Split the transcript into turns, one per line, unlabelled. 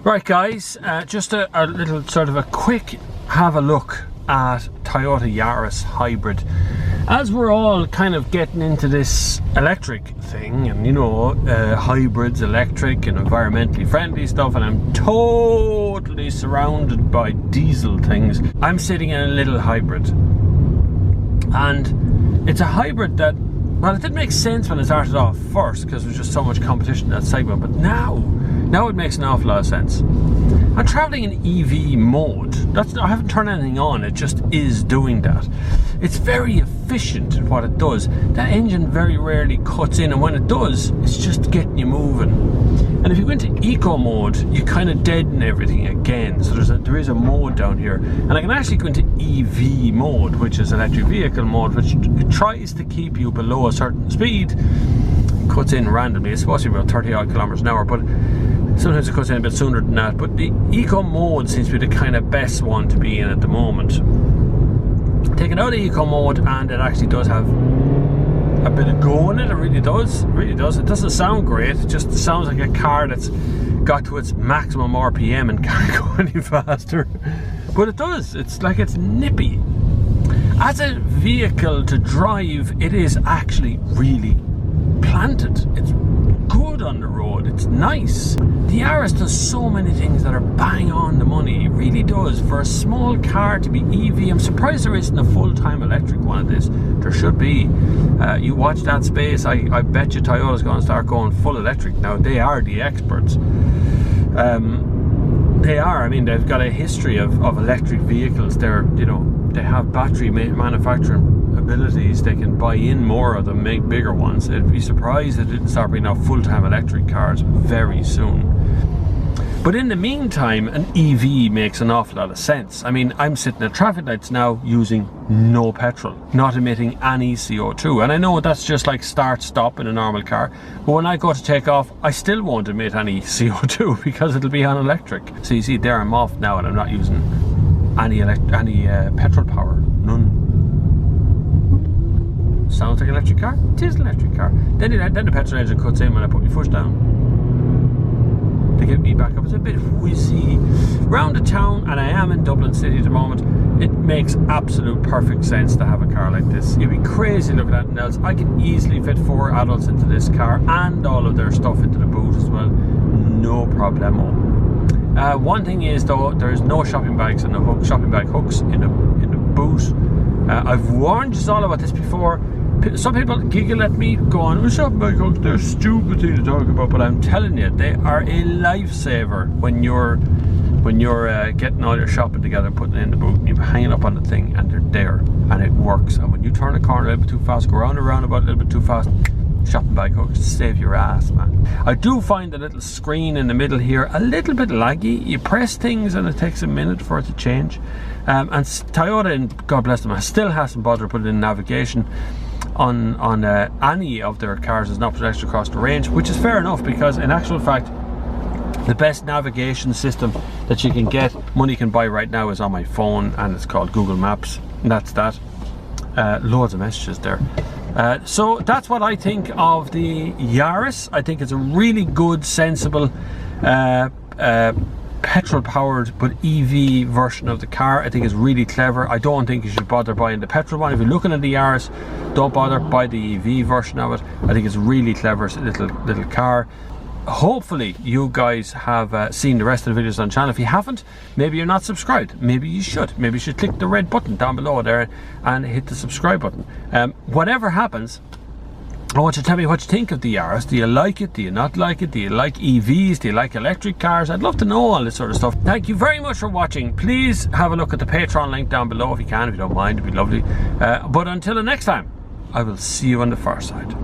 Right guys, just a little sort of a quick have a look at Toyota Yaris Hybrid. As we're all kind of getting into this electric thing, and you know, hybrids, electric and environmentally friendly stuff, and I'm totally surrounded by diesel things, I'm sitting in a little hybrid. And it's a hybrid that, well, it didn't make sense when it started off first because there was just so much competition in that segment, but now it makes an awful lot of sense. I'm traveling in EV mode. I haven't turned anything on, it just is doing that. It's very efficient at what it does. That engine very rarely cuts in, and when it does, it's just getting you moving. And if you go into eco mode, you kind of deaden everything again. So there is a mode down here, and I can actually go into EV mode, which is electric vehicle mode, which tries to keep you below a certain speed. It cuts in randomly. It's supposed to be about 30 odd kilometers an hour, but sometimes it cuts in a bit sooner than that. But the eco mode seems to be the kind of best one to be in at the moment. Take it out of eco mode, and it actually does have a bit of go in it. It really does. It really does. It doesn't sound great. It just sounds like a car that's got to its maximum RPM and can't go any faster. But it does. It's like it's nippy. As a vehicle to drive, it is actually really planted. It's good on the road. It's nice. The Yaris does so many things that are bang on the money. It really does. For a small car to be EV, I'm surprised there isn't a full-time electric one of this. There should be. You watch that space, I bet you Toyota's going to start going full electric now. They are the experts. They are. I mean, they've got a history of electric vehicles. They have battery manufacturing abilities. They can buy in more of them, make bigger ones. I'd be surprised if it didn't start bringing out full-time electric cars very soon. But in the meantime, an EV makes an awful lot of sense. I mean, I'm sitting at traffic lights now using no petrol, not emitting any CO2. And I know that's just like start-stop in a normal car. But when I go to take off, I still won't emit any CO2 because it'll be on electric. So you see there, I'm off now and I'm not using any petrol power. None. Sounds like an electric car. It is an electric car. Then the petrol engine cuts in when I put my foot down to get me back up. It's a bit whizzy round the town, and I am in Dublin city at the moment. It makes absolute perfect sense to have a car like this. You'd be crazy looking at anything else. I can easily fit 4 adults into this car and all of their stuff into the boot as well. No problemo. One thing is though, there's no shopping bags and no shopping bag hooks in the boot. I've warned you all about this before. Some people giggle at me going, "Oh, shopping bag hooks, they're a stupid thing to talk about," but I'm telling you, they are a lifesaver when you're getting all your shopping together and putting it in the boot, and you hang it up on the thing and they're there and it works. And when you turn a corner a little bit too fast, go around a roundabout a little bit too fast, shopping bag hooks save your ass, man. I do find the little screen in the middle here a little bit laggy. You press things and it takes a minute for it to change. And Toyota, and God bless them, still hasn't bothered putting in navigation on any of their cars as an opposite extra across the range, which is fair enough, because in actual fact the best navigation system that you can get, money can buy right now, is on my phone, and it's called Google Maps, and that's that. Loads of messages there. So that's what I think of the Yaris. I think it's a really good, sensible petrol powered but EV version of the car. I think it's really clever. I don't think you should bother buying the petrol one. If you're looking at the Yaris, don't bother, buy the EV version of it. I think it's really clever little car. Hopefully you guys have seen the rest of the videos on the channel. If you haven't, maybe you're not subscribed. Maybe you should. Maybe you should click the red button down below there and hit the subscribe button. Whatever happens, I want you to tell me what you think of the Yaris. Do you like it? Do you not like it? Do you like EVs? Do you like electric cars? I'd love to know all this sort of stuff. Thank you very much for watching. Please have a look at the Patreon link down below if you can, if you don't mind. It'd be lovely. But until the next time, I will see you on the far side.